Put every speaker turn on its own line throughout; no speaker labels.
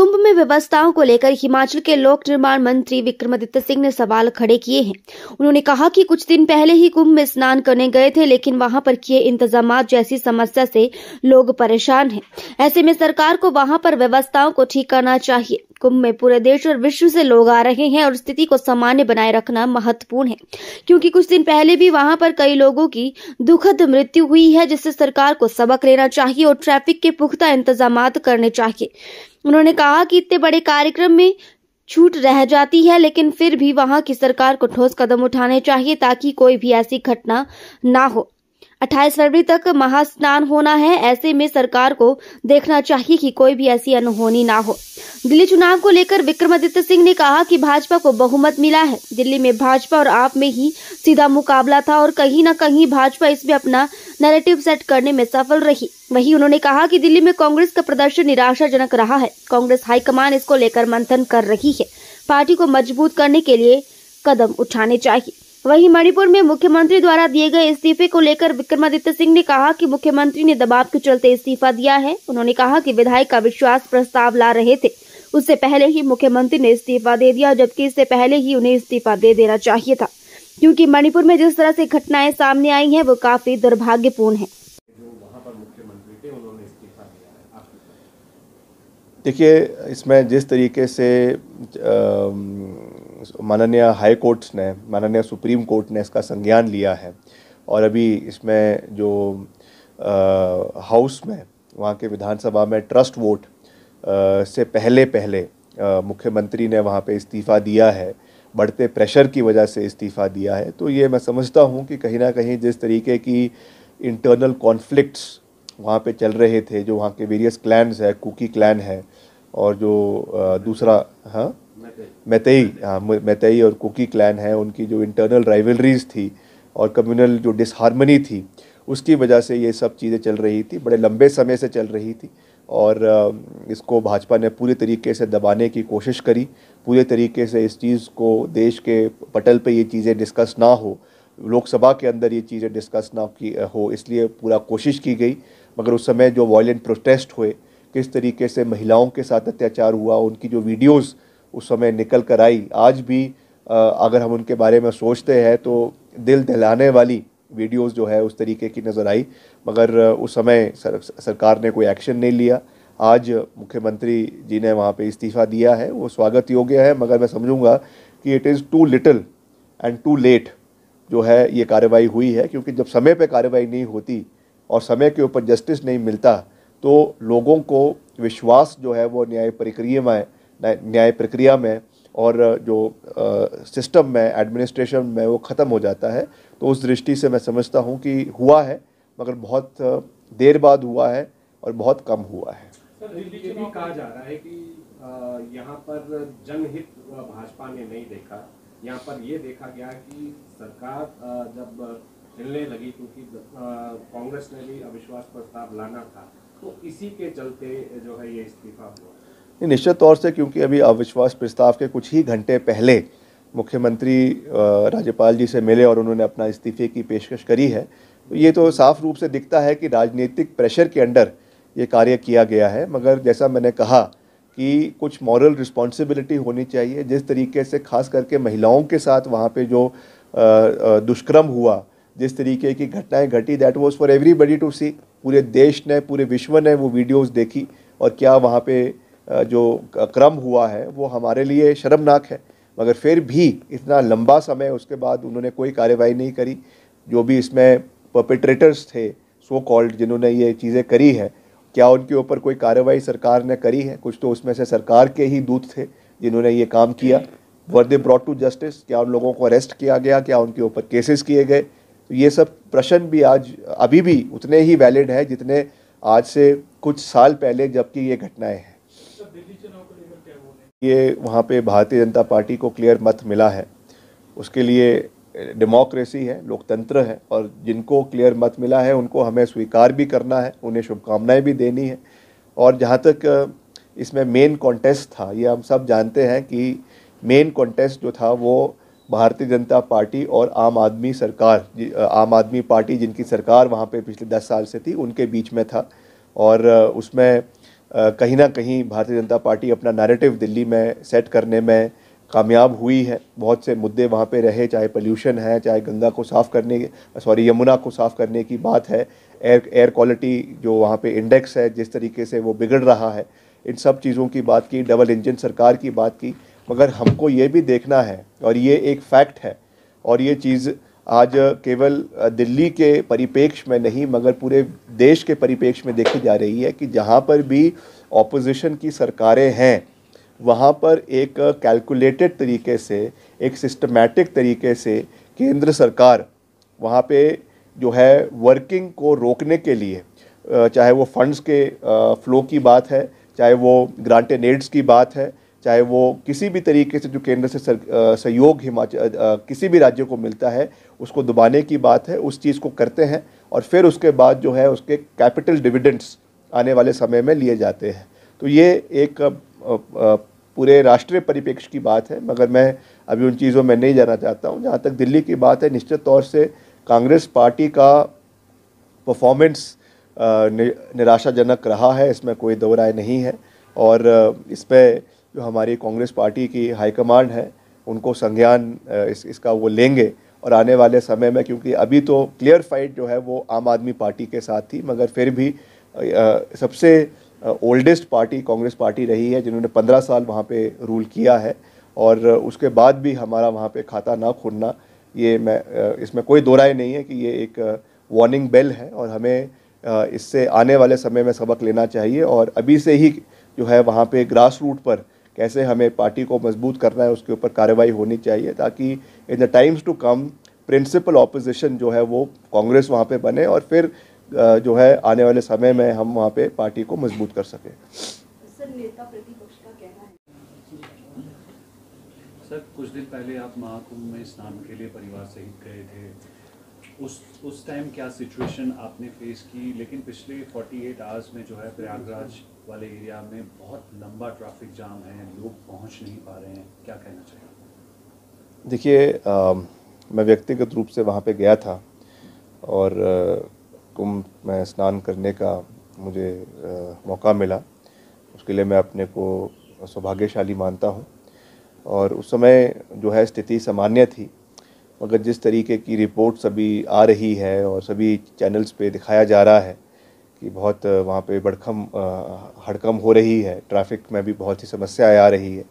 कुंभ में व्यवस्थाओं को लेकर हिमाचल के लोक निर्माण मंत्री विक्रमादित्य सिंह ने सवाल खड़े किए हैं। उन्होंने कहा कि कुछ दिन पहले ही कुंभ में स्नान करने गए थे, लेकिन वहां पर किए इंतजामात जैसी समस्या से लोग परेशान हैं। ऐसे में सरकार को वहां पर व्यवस्थाओं को ठीक करना चाहिए। कुंभ में पूरे देश और विश्व से लोग आ रहे हैं और स्थिति को सामान्य बनाए रखना महत्वपूर्ण है, क्योंकि कुछ दिन पहले भी वहां पर कई लोगों की दुखद मृत्यु हुई है, जिससे सरकार को सबक लेना चाहिए और ट्रैफिक के पुख्ता इंतजामात करने चाहिए। उन्होंने कहा कि इतने बड़े कार्यक्रम में छूट रह जाती है, लेकिन फिर भी वहां की सरकार को ठोस कदम उठाने चाहिए ताकि कोई भी ऐसी घटना ना हो। 28 फरवरी तक महास्नान होना है, ऐसे में सरकार को देखना चाहिए कि कोई भी ऐसी अनहोनी ना हो। दिल्ली चुनाव को लेकर विक्रमादित्य सिंह ने कहा कि भाजपा को बहुमत मिला है। दिल्ली में भाजपा और आप में ही सीधा मुकाबला था और कहीं न कहीं भाजपा इसमें अपना नैरेटिव सेट करने में सफल रही। वहीं उन्होंने कहा कि दिल्ली में कांग्रेस का प्रदर्शन निराशाजनक रहा है। कांग्रेस हाईकमान इसको लेकर मंथन कर रही है। पार्टी को मजबूत करने के लिए कदम उठाने चाहिए। वहीं मणिपुर में मुख्यमंत्री द्वारा दिए गए इस्तीफे को लेकर विक्रमादित्य सिंह ने कहा कि मुख्यमंत्री ने दबाव के चलते इस्तीफा दिया है। उन्होंने कहा कि विधायक का विश्वास प्रस्ताव ला रहे थे, उससे पहले ही मुख्यमंत्री ने इस्तीफा दे दिया, जबकि इससे पहले ही उन्हें इस्तीफा दे देना चाहिए था, क्योंकि मणिपुर में जिस तरह से घटनाएं सामने आई हैं वो काफी दुर्भाग्यपूर्ण है।
देखिए, इसमें जिस तरीके से माननीय हाई कोर्ट ने, माननीय सुप्रीम कोर्ट ने इसका संज्ञान लिया है और अभी इसमें जो हाउस में, वहाँ के विधानसभा में ट्रस्ट वोट से पहले मुख्यमंत्री ने वहाँ पे इस्तीफ़ा दिया है, बढ़ते प्रेशर की वजह से इस्तीफ़ा दिया है, तो ये मैं समझता हूँ कि कहीं ना कहीं जिस तरीके की इंटरनल कॉन्फ्लिक्ट्स वहाँ पे चल रहे थे, जो वहाँ के वेरियस क्लैन्स है, कुकी क्लैन है और जो दूसरा मैतेई और कुकी क्लैन है, उनकी जो इंटरनल राइवलरीज थी और कम्युनल जो डिसहार्मनी थी, उसकी वजह से ये सब चीज़ें चल रही थी, बड़े लंबे समय से चल रही थी और इसको भाजपा ने पूरी तरीके से दबाने की कोशिश करी। पूरे तरीके से इस चीज़ को देश के पटल पे ये चीज़ें डिस्कस ना हो, लोकसभा के अंदर ये चीज़ें डिस्कस ना हो, इसलिए पूरा कोशिश की गई। मगर उस समय जो वायलेंट प्रोटेस्ट हुए, किस तरीके से महिलाओं के साथ अत्याचार हुआ, उनकी जो वीडियोस उस समय निकल कर आई, आज भी अगर हम उनके बारे में सोचते हैं तो दिल दहलाने वाली वीडियोस जो है उस तरीके की नज़र आई। मगर उस समय सरकार ने कोई एक्शन नहीं लिया। आज मुख्यमंत्री जी ने वहाँ पे इस्तीफ़ा दिया है, वो स्वागत योग्य है, मगर मैं समझूंगा कि it is too little and too late जो है ये कार्रवाई हुई है, क्योंकि जब समय पे कार्रवाई नहीं होती और समय के ऊपर जस्टिस नहीं मिलता तो लोगों को विश्वास जो है वो न्याय प्रक्रिया में और जो सिस्टम में, एडमिनिस्ट्रेशन में, वो ख़त्म हो जाता है। तो उस दृष्टि से मैं समझता हूँ कि हुआ है, मगर बहुत देर बाद हुआ है और बहुत कम हुआ है।
सर, ये भी कहा जा रहा है कि यहाँ पर जनहित भाजपा ने नहीं देखा, यहाँ पर ये देखा गया कि सरकार जब हिलने लगी, क्योंकि कांग्रेस ने भी अविश्वास प्रस्ताव लाना था, तो इसी के चलते जो है ये इस्तीफा हुआ।
निश्चित तौर से, क्योंकि अभी अविश्वास प्रस्ताव के कुछ ही घंटे पहले मुख्यमंत्री राज्यपाल जी से मिले और उन्होंने अपना इस्तीफे की पेशकश करी है, तो ये तो साफ रूप से दिखता है कि राजनीतिक प्रेशर के अंडर ये कार्य किया गया है। मगर जैसा मैंने कहा कि कुछ मॉरल रिस्पॉन्सिबिलिटी होनी चाहिए। जिस तरीके से खास करके महिलाओं के साथ वहाँ पे जो दुष्कर्म हुआ, जिस तरीके की घटनाएं घटी, that was for everybody to सी। पूरे देश ने, पूरे विश्व ने वो वीडियोस देखी और क्या वहाँ पे जो क्रम हुआ है वो हमारे लिए शर्मनाक है। मगर फिर भी इतना लंबा समय उसके बाद उन्होंने कोई कार्रवाई नहीं करी। जो भी इसमें परपेट्रेटर्स थे, सो कॉल्ड, जिन्होंने ये चीज़ें करी है, क्या उनके ऊपर कोई कार्रवाई सरकार ने करी है? कुछ तो उसमें से सरकार के ही दूत थे जिन्होंने ये काम किया। वर दे ब्रॉट टू जस्टिस? क्या उन लोगों को अरेस्ट किया गया? क्या उनके ऊपर केसेस किए गए? तो ये सब प्रश्न भी अभी भी उतने ही वैलिड है जितने आज से कुछ साल पहले जबकि ये घटनाएं हैं। ये वहाँ पे भारतीय जनता पार्टी को क्लियर मत मिला है, उसके लिए डेमोक्रेसी है, लोकतंत्र है, और जिनको क्लियर मत मिला है उनको हमें स्वीकार भी करना है, उन्हें शुभकामनाएं भी देनी है। और जहाँ तक इसमें मेन कॉन्टेस्ट था, ये हम सब जानते हैं कि मेन कॉन्टेस्ट जो था वो भारतीय जनता पार्टी और आम आदमी सरकार, आम आदमी पार्टी जिनकी सरकार वहाँ पे पिछले 10 साल से थी, उनके बीच में था। और उसमें कहीं ना कहीं भारतीय जनता पार्टी अपना नैरेटिव दिल्ली में सेट करने में कामयाब हुई है। बहुत से मुद्दे वहाँ पे रहे, चाहे पोल्यूशन है, चाहे गंगा को साफ़ करने, यमुना को साफ़ करने की बात है, एयर क्वालिटी जो वहाँ पे इंडेक्स है जिस तरीके से वो बिगड़ रहा है, इन सब चीज़ों की बात की, डबल इंजन सरकार की बात की। मगर हमको ये भी देखना है, और ये एक फैक्ट है, और ये चीज़ आज केवल दिल्ली के परिप्रेक्ष्य में नहीं मगर पूरे देश के परिप्रेक्ष्य में देखी जा रही है कि जहाँ पर भी ऑपोजिशन की सरकारें हैं वहाँ पर एक कैलकुलेटेड तरीके से, एक सिस्टमैटिक तरीके से केंद्र सरकार वहाँ पे जो है वर्किंग को रोकने के लिए, चाहे वो फंड्स के फ्लो की बात है, चाहे वो ग्रांटेड एड्स की बात है, चाहे वो किसी भी तरीके से जो केंद्र से सहयोग किसी भी राज्य को मिलता है उसको दबाने की बात है, उस चीज़ को करते हैं और फिर उसके बाद जो है उसके कैपिटल डिविडेंड्स आने वाले समय में लिए जाते हैं। तो ये एक पूरे राष्ट्रीय परिप्रेक्ष्य की बात है, मगर मैं अभी उन चीज़ों में नहीं जाना चाहता हूँ। जहाँ तक दिल्ली की बात है, निश्चित तौर से कांग्रेस पार्टी का परफॉर्मेंस निराशाजनक रहा है, इसमें कोई दो राय नहीं है। और इस पर जो हमारी कांग्रेस पार्टी की हाईकमांड है उनको संज्ञान इसका वो लेंगे, और आने वाले समय में, क्योंकि अभी तो क्लियर फाइट जो है वो आम आदमी पार्टी के साथ थी, मगर फिर भी सबसे ओल्डेस्ट पार्टी कांग्रेस पार्टी रही है जिन्होंने 15 साल वहाँ पे रूल किया है, और उसके बाद भी हमारा वहाँ पे खाता ना खुलना, ये इसमें कोई दो राय नहीं है कि ये एक वार्निंग बेल है, और हमें इससे आने वाले समय में सबक लेना चाहिए। और अभी से ही जो है वहाँ पे ग्रास रूट पर कैसे हमें पार्टी को मजबूत करना है उसके ऊपर कार्रवाई होनी चाहिए, ताकि in the times to come principal opposition जो है वो कांग्रेस वहाँ पे बने, और फिर जो है आने वाले समय में हम वहाँ पे पार्टी को मजबूत कर सकें।
सर, नेता प्रतिपक्ष का कहना है।
सर, कुछ दिन पहले आप महाकुंभ में स्नान के लिए परिवार सहित गए थे, उस टाइम क्या सिचुएशन आपने फेस की? लेकिन पिछले 48 आवर्स में जो है प्रयागराज वाले एरिया में बहुत लंबा ट्रैफिक जाम है, लोग पहुंच नहीं पा रहे हैं, क्या कहना चाहिए?
देखिए, मैं व्यक्तिगत रूप से वहाँ पे गया था और कुंभ में स्नान करने का मुझे मौका मिला, उसके लिए मैं अपने को सौभाग्यशाली मानता हूँ। और उस समय जो है स्थिति सामान्य थी, मगर जिस तरीके की रिपोर्ट्स अभी आ रही है और सभी चैनल्स पे दिखाया जा रहा है कि बहुत वहाँ पे हड़कंप हो रही है, ट्रैफिक में भी बहुत सी समस्याएं आ रही है,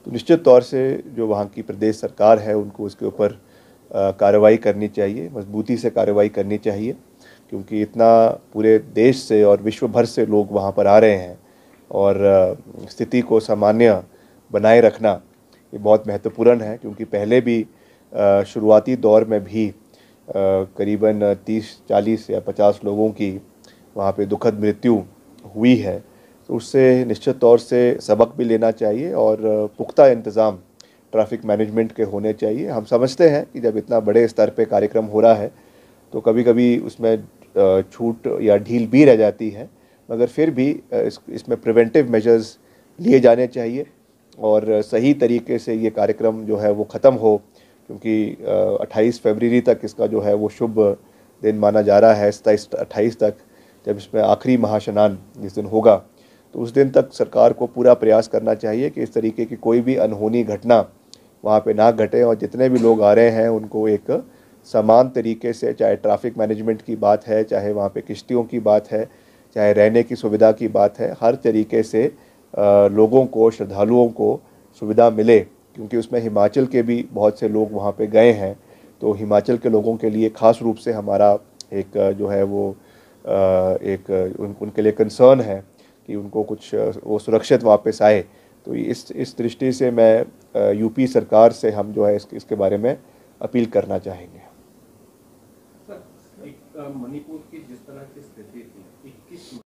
तो निश्चित तौर से जो वहाँ की प्रदेश सरकार है उनको उसके ऊपर कार्रवाई करनी चाहिए, मजबूती से कार्रवाई करनी चाहिए, क्योंकि इतना पूरे देश से और विश्व भर से लोग वहाँ पर आ रहे हैं, और स्थिति को सामान्य बनाए रखना ये बहुत महत्वपूर्ण है। क्योंकि पहले भी शुरुआती दौर में भी करीबन 30, 40 या 50 लोगों की वहाँ पे दुखद मृत्यु हुई है, तो उससे निश्चित तौर से सबक भी लेना चाहिए और पुख्ता इंतज़ाम ट्रैफिक मैनेजमेंट के होने चाहिए। हम समझते हैं कि जब इतना बड़े स्तर पे कार्यक्रम हो रहा है तो कभी कभी उसमें छूट या ढील भी रह जाती है, मगर फिर भी इसमें प्रिवेंटिव मेजर्स लिए जाने चाहिए और सही तरीके से ये कार्यक्रम जो है वो ख़त्म हो, क्योंकि 28 फरवरी तक इसका जो है वो शुभ दिन माना जा रहा है। 27-28 तक जब इसमें आखिरी महास्नान जिस दिन होगा, तो उस दिन तक सरकार को पूरा प्रयास करना चाहिए कि इस तरीके की कोई भी अनहोनी घटना वहाँ पे ना घटे, और जितने भी लोग आ रहे हैं उनको एक समान तरीके से, चाहे ट्रैफिक मैनेजमेंट की बात है, चाहे वहाँ पे किश्तियों की बात है, चाहे रहने की सुविधा की बात है, हर तरीके से लोगों को, श्रद्धालुओं को सुविधा मिले। क्योंकि उसमें हिमाचल के भी बहुत से लोग वहाँ पे गए हैं, तो हिमाचल के लोगों के लिए ख़ास रूप से हमारा एक जो है वो उनके लिए कंसर्न है कि उनको कुछ वो सुरक्षित वापस आए। तो इस दृष्टि से मैं यूपी सरकार से हम जो है इसके बारे में अपील करना चाहेंगे।
सर, मणिपुर की जिस तरह की स्थिति थी 21